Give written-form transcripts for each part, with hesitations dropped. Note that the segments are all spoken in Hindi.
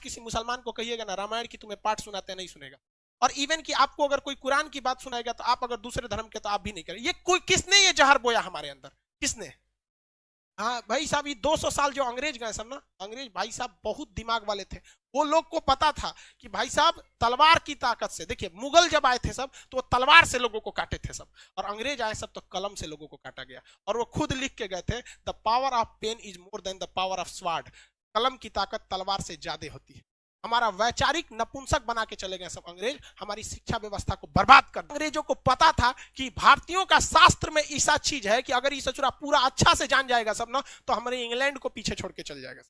किसी मुसलमान को कहिएगा ना रामायण की तुम्हें पाठ सुनाते नहीं सुनेगा। और इवन कि आपको अगर कोई कुरान की बात सुनाएगा तो आप अगर दूसरे धर्म के तो आप भी नहीं करें। ये कोई किसने ये जहर बोया हमारे अंदर, किसने? हाँ भाई साहब, ये 200 साल जो अंग्रेज गए सब ना, अंग्रेज भाई साहब बहुत दिमाग वाले थे। वो लोग को पता था कि भाई साहब तलवार की ताकत से, देखिए मुगल जब आए थे सब तो वो तलवार से लोगों को काटे थे सब, और अंग्रेज आए सब तो कलम से लोगों को काटा गया। और वो खुद लिख के गए थे, the power of pen is more than the power of sword. कलम की ताकत तलवार से ज्यादा होती है। हमारा वैचारिक नपुंसक बना के चले गए सब अंग्रेज, हमारी शिक्षा व्यवस्था को बर्बाद कर। अंग्रेजों को पता था कि भारतीयों का शास्त्र में ऐसा चीज है कि अगर ये सचुरा पूरा अच्छा से जान जाएगा सब ना तो हमारे इंग्लैंड को पीछे छोड़ के चल जाएगा।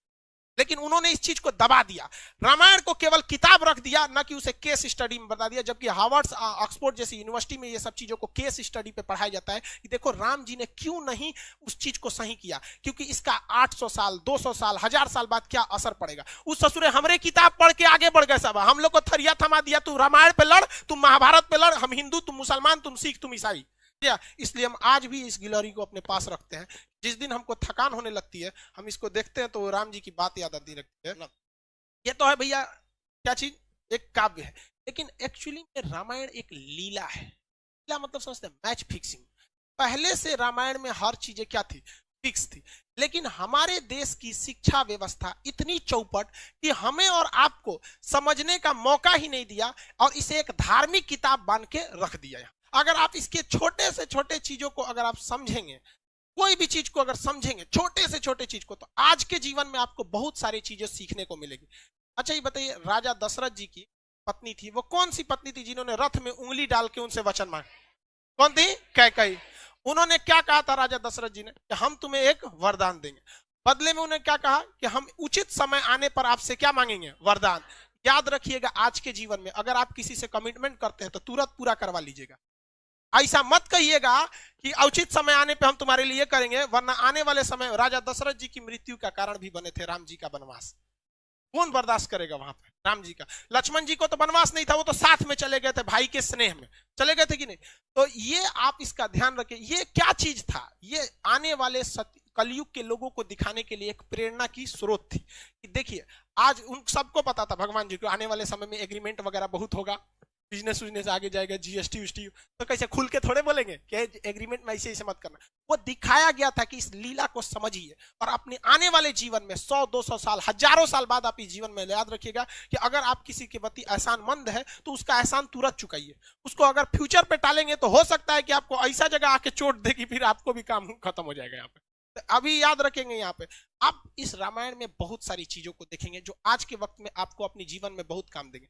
लेकिन उन्होंने इस चीज को दबा दिया, रामायण को केवल किताब रख दिया, ना कि उसे केस स्टडी में बता दिया। जबकि हार्वर्ड ऑक्सफोर्ड जैसी यूनिवर्सिटी में ये सब चीजों को केस स्टडी पे पढ़ाया जाता है कि देखो राम जी ने क्यों नहीं उस चीज को सही किया, क्योंकि इसका 800 साल 200 साल 1000 साल बाद क्या असर पड़ेगा। उस ससुरे हमरे किताब पढ़ के आगे बढ़ गए सब, हम लोग को थरिया थमा दिया, तू रामायण पे लड़, तुम महाभारत पे लड़, हम हिंदू तुम मुसलमान, तुम सिख तुम ईसाई। इसलिए हम आज भी इस गिलहरी को अपने पास रखते हैं। जिस दिन हमको थकान होने लगती है हम इसको देखते हैं तो राम जी की बात याद आती रहती है ना। ये तो है भैया क्या चीज, एक काव्य है, लेकिन एक्चुअली में रामायण एक लीला है। लीला मतलब समझते हैं मैच फिक्सिंग। पहले से रामायण में हर चीजें क्या थी, फिक्स थी। लेकिन हमारे देश की शिक्षा व्यवस्था इतनी चौपट कि हमें और आपको समझने का मौका ही नहीं दिया और इसे एक धार्मिक किताब बांध के रख दिया। अगर आप इसके छोटे से छोटे चीजों को अगर आप समझेंगे, कोई भी चीज को अगर समझेंगे छोटे से छोटे चीज को, तो आज के जीवन में आपको बहुत सारी चीजें सीखने को मिलेगी। अच्छा ये बताइए, राजा दशरथ जी की पत्नी थी, वो कौन सी पत्नी थी जिन्होंने रथ में उंगली डाल के उनसे वचन मांगा? कौन थी? कैकेयी। उन्होंने क्या कहा था राजा दशरथ जी ने कि हम तुम्हें एक वरदान देंगे। बदले में उन्हें क्या कहा कि हम उचित समय आने पर आपसे क्या मांगेंगे? वरदान। याद रखिएगा आज के जीवन में अगर आप किसी से कमिटमेंट करते हैं तो तुरंत पूरा करवा लीजिएगा। ऐसा मत कहिएगा कि उचित समय आने पे हम तुम्हारे लिए करेंगे, वरना आने वाले समय राजा दशरथ जी की मृत्यु का कारण भी बने थे राम जी का वनवास। कौन बर्दाश्त करेगा वहां पे राम जी का? लक्ष्मण जी को तो वनवास नहीं था, वो तो साथ में चले गए थे, भाई के स्नेह में चले गए थे कि नहीं? तो ये आप इसका ध्यान रखें। ये क्या चीज था? ये आने वाले कलयुग के लोगों को दिखाने के लिए एक प्रेरणा की स्रोत थी कि देखिए आज उन सबको पता था भगवान जी को आने वाले समय में एग्रीमेंट वगैरह बहुत होगा, बिजनेस आगे जाएगा, जीएसटी वीएसटी, तो कैसे खुल के थोड़े बोलेंगे कि एग्रीमेंट में ऐसे मत करना। वो दिखाया गया था कि इस लीला को समझिए और अपने आने वाले जीवन में 100-200 साल हजारों साल बाद आप इस जीवन में याद रखिएगा कि अगर आप किसी के प्रति एहसानमंद है तो उसका एहसान तुरंत चुकाइए। उसको अगर फ्यूचर पे टालेंगे तो हो सकता है कि आपको ऐसा जगह आके चोट देगी, फिर आपको भी काम खत्म हो जाएगा यहाँ पे। तो अभी याद रखेंगे यहाँ पे आप इस रामायण में बहुत सारी चीजों को देखेंगे जो आज के वक्त में आपको अपने जीवन में बहुत काम देंगे।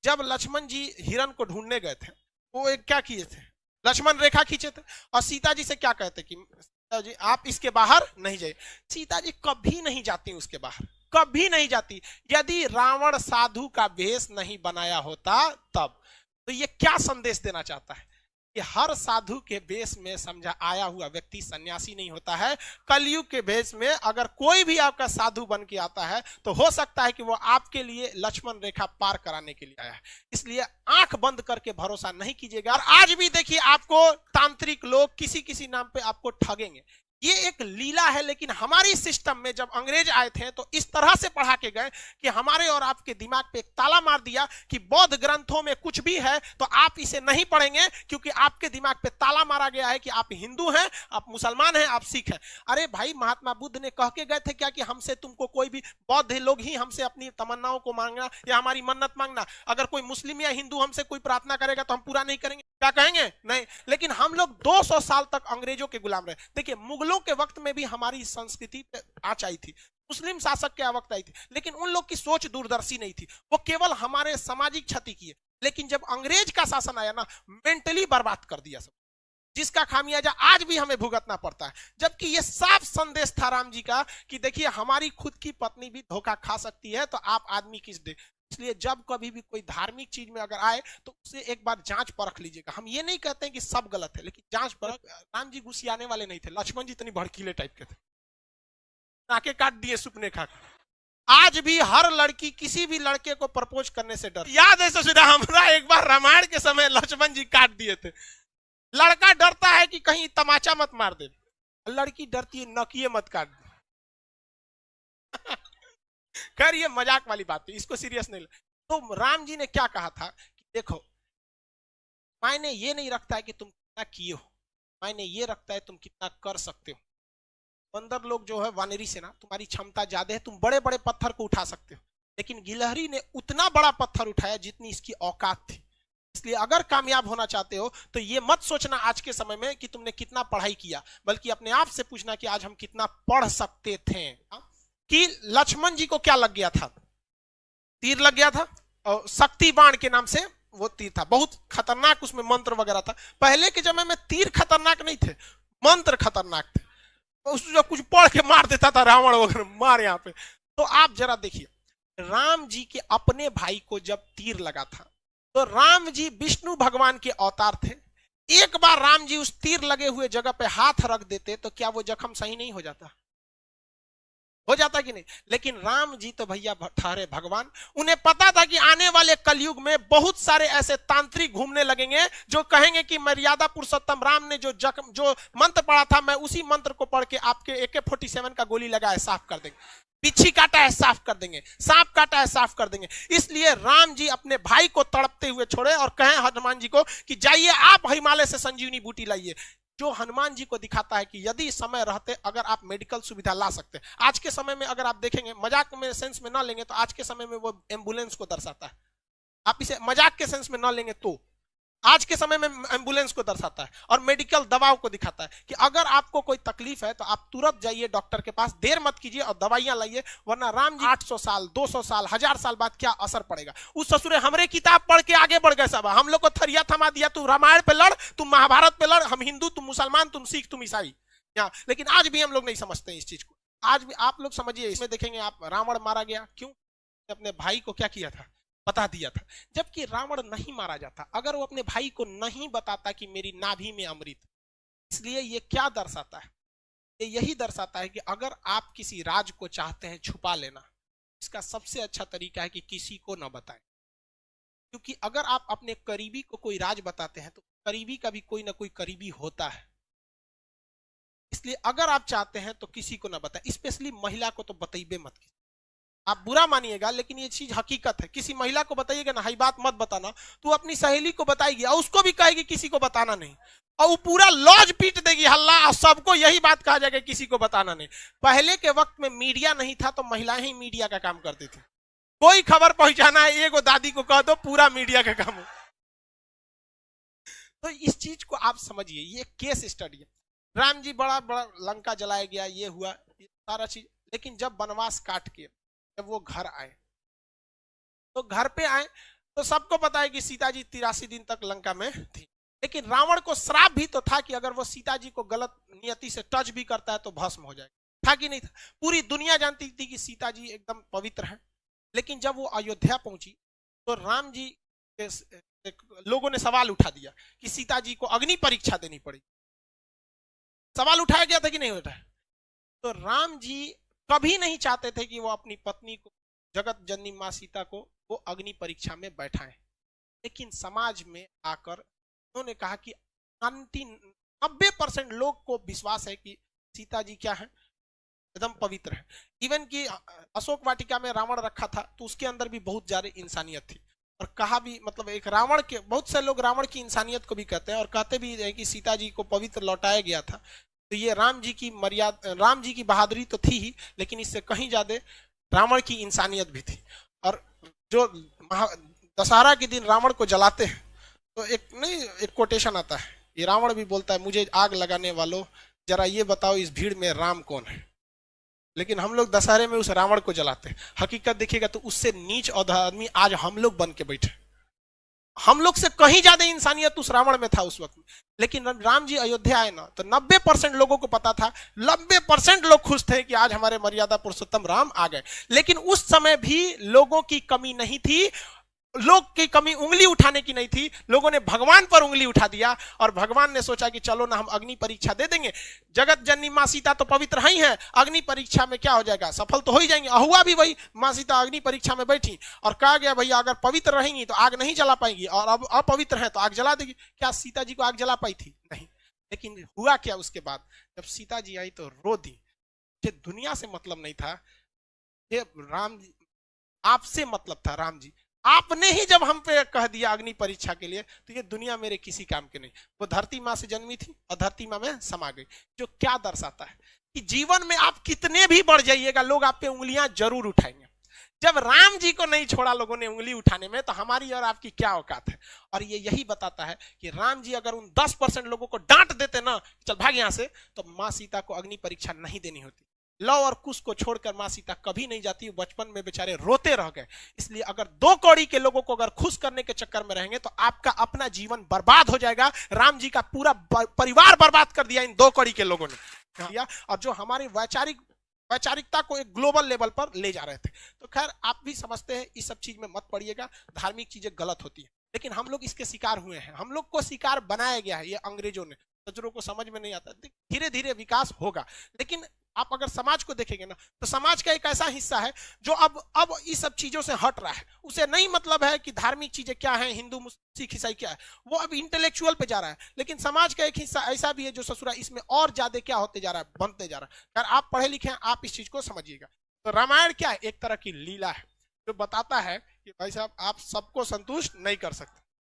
जब लक्ष्मण जी हिरण को ढूंढने गए थे, वो एक क्या किए थे? लक्ष्मण रेखा खींचे थे और सीता जी से क्या कहते कि सीता जी आप इसके बाहर नहीं जाइए। सीता जी कभी नहीं जाती उसके बाहर, कभी नहीं जाती। यदि रावण साधु का वेश नहीं बनाया होता तब। तो ये क्या संदेश देना चाहता है कि हर साधु के वेश में समझा आया हुआ व्यक्ति सन्यासी नहीं होता है। कलयुग के वेश में अगर कोई भी आपका साधु बन के आता है तो हो सकता है कि वो आपके लिए लक्ष्मण रेखा पार कराने के लिए आया है। इसलिए आंख बंद करके भरोसा नहीं कीजिएगा। और आज भी देखिए आपको तांत्रिक लोग किसी किसी नाम पे आपको ठगेंगे। ये एक लीला है, लेकिन हमारी सिस्टम में जब अंग्रेज आए थे तो इस तरह से पढ़ा के गए कि हमारे और आपके दिमाग पे एक ताला मार दिया कि बौद्ध ग्रंथों में कुछ भी है तो आप इसे नहीं पढ़ेंगे, क्योंकि आपके दिमाग पे ताला मारा गया है कि आप हिंदू हैं, आप मुसलमान हैं, आप सिख हैं। अरे भाई महात्मा बुद्ध ने कह के गए थे क्या कि हमसे तुमको कोई भी बौद्ध लोग ही हमसे अपनी तमन्नाओं को मांगना या हमारी मन्नत मांगना, अगर कोई मुस्लिम या हिंदू हमसे कोई प्रार्थना करेगा तो हम पूरा नहीं करेंगे? क्या कहेंगे? नहीं। लेकिन हम लोग 200 साल तक अंग्रेजों के गुलाम रहे। देखिए मुगलों के वक्त में भी हमारी संस्कृति आँच आई थी, मुस्लिम शासक के वक्त आई थी, लेकिन उन लोग की सोच दूरदर्शी नहीं थी, वो केवल हमारे सामाजिक क्षति किए। लेकिन जब अंग्रेज का शासन आया ना, मेंटली बर्बाद कर दिया सब, जिसका खामियाजा आज भी हमें भुगतना पड़ता है। जबकि ये साफ संदेश था राम जी का कि देखिए हमारी खुद की पत्नी भी धोखा खा सकती है, तो आप आदमी किस दे। इसलिए जब कभी भी कोई धार्मिक चीज में अगर आए तो उसे एक बार जांच परख लीजिएगा। हम ये नहीं कहते हैं कि सब गलत है, लेकिन जांच परख। राम जी गुस्सियाने वाले नहीं थे, लक्ष्मण जी इतनी भड़कीले टाइप के थे, नाके काट दिए सुपने खा। आज भी हर लड़की किसी भी लड़के को प्रपोज करने से डर। याद है ससुरा हमरा एक बार रामायण के समय लक्ष्मण जी काट दिए थे। लड़का डरता है कि कहीं तमाचा मत मार दे, लड़की डरती है नकिए मत काट दे। खैर ये मजाक वाली बात है, इसको सीरियस नहीं ले। तो राम जी ने क्या कहा था कि देखो, मायने ये नहीं रखता है कि तुम कितना किए हो, मायने ये रखता है तुम कितना कर सकते हो। बंदर लोग जो है वानरी सेना, तुम्हारी क्षमता ज्यादा है, तुम बड़े बड़े पत्थर को उठा सकते हो, लेकिन गिलहरी ने उतना बड़ा पत्थर उठाया जितनी इसकी औकात थी। इसलिए अगर कामयाब होना चाहते हो तो ये मत सोचना आज के समय में कि तुमने कितना पढ़ाई किया, बल्कि अपने आप से पूछना कि आज हम कितना पढ़ सकते थे। कि लक्ष्मण जी को क्या लग गया था? तीर लग गया था, और शक्ति बाण के नाम से वो तीर था, बहुत खतरनाक, उसमें मंत्र वगैरह था। पहले के समय में तीर खतरनाक नहीं थे, मंत्र खतरनाक थे। उसको कुछ पढ़ के मार देता था रावण वगैरह, मार यहाँ पे। तो आप जरा देखिए, राम जी के अपने भाई को जब तीर लगा था, तो राम जी विष्णु भगवान के अवतार थे। एक बार राम जी उस तीर लगे हुए जगह पे हाथ रख देते तो क्या वो जख्म सही नहीं हो जाता? हो जाता कि नहीं? लेकिन राम जी तो भैया ठहरे भगवान, उन्हें पता था कि आने वाले कलयुग में बहुत सारे ऐसे तांत्रिक घूमने लगेंगे जो कहेंगे कि मर्यादा पुरुषोत्तम राम ने जो मंत्र पढ़ा था, मैं उसी मंत्र को पढ़ के आपके AK-47 का गोली लगा है साफ कर देंगे, बिच्छी काटा है साफ कर देंगे, सांप काटा है साफ कर देंगे। इसलिए राम जी अपने भाई को तड़पते हुए छोड़े और कहें हनुमान जी को कि जाइए आप हिमालय से संजीवनी बूटी लाइए, जो हनुमान जी को दिखाता है कि यदि समय रहते अगर आप मेडिकल सुविधा ला सकते। आज के समय में अगर आप देखेंगे, मजाक में सेंस में ना लेंगे तो आज के समय में वो एम्बुलेंस को दर्शाता है। आप इसे मजाक के सेंस में ना लेंगे तो आज के समय में एम्बुलेंस को दर्शाता है और मेडिकल दवाओं को दिखाता है कि अगर आपको कोई तकलीफ है तो आप तुरंत जाइए डॉक्टर के पास, देर मत कीजिए और दवाइयां लाइए, वरना राम जी 800 साल 200 साल 1000 साल बाद क्या असर पड़ेगा। उस ससुरे हमरे किताब पढ़ के आगे बढ़ गए सब, हम लोग को थरिया थमा दिया, तू रामायण पे लड़, तुम महाभारत पे लड़, हम हिंदू तुम मुसलमान, तुम सिख तुम ईसाई। लेकिन आज भी हम लोग नहीं समझते इस चीज को। आज भी आप लोग समझिए, इसमें देखेंगे आप, रावण मारा गया क्यों? अपने भाई को क्या किया था? बता दिया था। जबकि रावण नहीं मारा जाता अगर वो अपने भाई को नहीं बताता कि मेरी नाभि में अमृत। इसलिए ये क्या दर्शाता है? ये यही दर्शाता है कि अगर आप किसी राज को चाहते हैं छुपा लेना, इसका सबसे अच्छा तरीका है कि किसी को ना बताएं। क्योंकि अगर आप अपने करीबी को कोई राज बताते हैं तो करीबी का भी कोई ना कोई करीबी होता है। इसलिए अगर आप चाहते हैं तो किसी को ना बताएं, स्पेशली महिला को तो बताइए मत। आप बुरा मानिएगा लेकिन ये चीज हकीकत है। किसी महिला को बताइएगा ना, हाई बात मत बताना, तो अपनी सहेली को बताएगी और उसको भी कहेगी किसी को बताना नहीं, और वो पूरा लॉज पीट देगी हल्ला, और सबको यही बात कहा जाएगा किसी को बताना नहीं। पहले के वक्त में मीडिया नहीं था तो महिलाएं ही मीडिया का काम करती थी। कोई खबर पहुंचाना है, एगो दादी को कह दो, पूरा मीडिया का काम हो। तो इस चीज को आप समझिए, ये केस स्टडी है। राम जी बड़ा बड़ा लंका जलाया गया, ये हुआ, ये सारा चीज। लेकिन जब वनवास काट के जब वो घर आए, तो घर पे आए तो सबको पता है कि सीता जी 83 दिन तक लंका में थी। लेकिन रावण को श्राप भी तो था कि अगर वो सीता जी को गलत नियति से टच भी करता है तो भस्म हो जाएगा। था कि नहीं था? पूरी दुनिया जानती थी कि सीता जी एकदम पवित्र है। लेकिन जब वो अयोध्या पहुंची तो राम जी लोगों ने सवाल उठा दिया कि सीता जी को अग्नि परीक्षा देनी पड़ी। सवाल उठाया गया था कि नहीं उठाया? तो राम जी कभी नहीं चाहते थे कि वो अपनी पत्नी को, जगत जननी मां सीता को, वो अग्नि परीक्षा में बैठाएं। लेकिन समाज में आकर उन्होंने कहा कि 90% लोग को विश्वास है कि सीता जी क्या है, एकदम पवित्र है। इवन कि अशोक वाटिका में रावण रखा था तो उसके अंदर भी बहुत ज्यादा इंसानियत थी। और कहा भी, मतलब एक रावण के, बहुत से लोग रावण की इंसानियत को भी कहते हैं और कहते भी है कि सीता जी को पवित्र लौटाया गया था। तो ये राम जी की मर्यादा, राम जी की बहादुरी तो थी ही, लेकिन इससे कहीं ज्यादा रावण की इंसानियत भी थी। और जो दशहरा के दिन रावण को जलाते हैं तो एक कोटेशन आता है, ये रावण भी बोलता है, मुझे आग लगाने वालों जरा ये बताओ इस भीड़ में राम कौन है। लेकिन हम लोग दशहरे में उस रावण को जलाते हैं। हकीकत देखिएगा तो उससे नीच और आदमी आज हम लोग बन के बैठे। हम लोग से कहीं ज्यादा इंसानियत उस रावण में था उस वक्त में। लेकिन राम जी अयोध्या आए ना तो 90% लोगों को पता था, 90% लोग खुश थे कि आज हमारे मर्यादा पुरुषोत्तम राम आ गए। लेकिन उस समय भी लोगों की कमी नहीं थी, लोग की कमी उंगली उठाने की नहीं थी। लोगों ने भगवान पर उंगली उठा दिया और भगवान ने सोचा कि चलो ना हम अग्नि परीक्षा दे देंगे, जगत जननी मां सीता तो पवित्र ही है, अग्नि परीक्षा में क्या हो जाएगा, सफल तो हो ही जाएंगे। हुआ भी वही, मां सीता अग्नि परीक्षा में बैठी और कहा गया भैया अगर पवित्र रहेंगी तो आग नहीं जला पाएंगी और अब अपवित्र है तो आग जला देगी। क्या सीता जी को आग जला पाई थी? नहीं। लेकिन हुआ क्या उसके बाद, जब सीता जी आई तो रो दी। मुझे दुनिया से मतलब नहीं था, ये राम जी, आपसे मतलब था राम जी, आपने ही जब हम पे कह दिया अग्नि परीक्षा के लिए, तो ये दुनिया मेरे किसी काम के नहीं। वो धरती माँ से जन्मी थी और धरती माँ में समा गई, जो क्या दर्शाता है कि जीवन में आप कितने भी बढ़ जाइएगा, लोग आप पे उंगलियां जरूर उठाएंगे। जब राम जी को नहीं छोड़ा लोगों ने उंगली उठाने में, तो हमारी और आपकी क्या औकात है। और ये यही बताता है कि राम जी अगर उन 10% लोगों को डांट देते ना, चल भाग यहां से, तो मां सीता को अग्नि परीक्षा नहीं देनी होती। लव और कुश को छोड़कर मां सीता कभी नहीं जाती, बचपन में बेचारे रोते रह गए। इसलिए अगर 2 कौड़ी के लोगों को अगर खुश करने के चक्कर में रहेंगे, तो आपका अपना जीवन बर्बाद हो जाएगा। राम जी का पूरा परिवार बर्बाद कर दिया इन 2 कौड़ी के लोगों ने, और जो हमारी वैचारिकता को एक ग्लोबल लेवल पर ले जा रहे थे। तो खैर, आप भी समझते हैं, इस सब चीज में मत पड़िएगा। धार्मिक चीजें गलत होती है, लेकिन हम लोग इसके शिकार हुए हैं, हम लोग को शिकार बनाया गया है, ये अंग्रेजों ने। नजरों को समझ में नहीं आता, धीरे धीरे विकास होगा। लेकिन आप अगर समाज को देखेंगे ना, तो समाज का एक ऐसा हिस्सा है जो अब इस सब चीजों से हट रहा है। उसे नहीं मतलब है कि धार्मिक चीजें क्या है, हिंदू सिख ईसाई क्या है, वो अब इंटेलेक्चुअल पे जा रहा है। लेकिन समाज का एक हिस्सा ऐसा भी है जो ससुरा इसमें और ज्यादा क्या होते जा रहा है, बनते जा रहा है। यार आप पढ़े लिखे हैं, आप इस चीज को समझिएगा। तो रामायण क्या है, एक तरह की लीला है, जो बताता है कि भाई साहब आप सबको संतुष्ट नहीं कर सकते।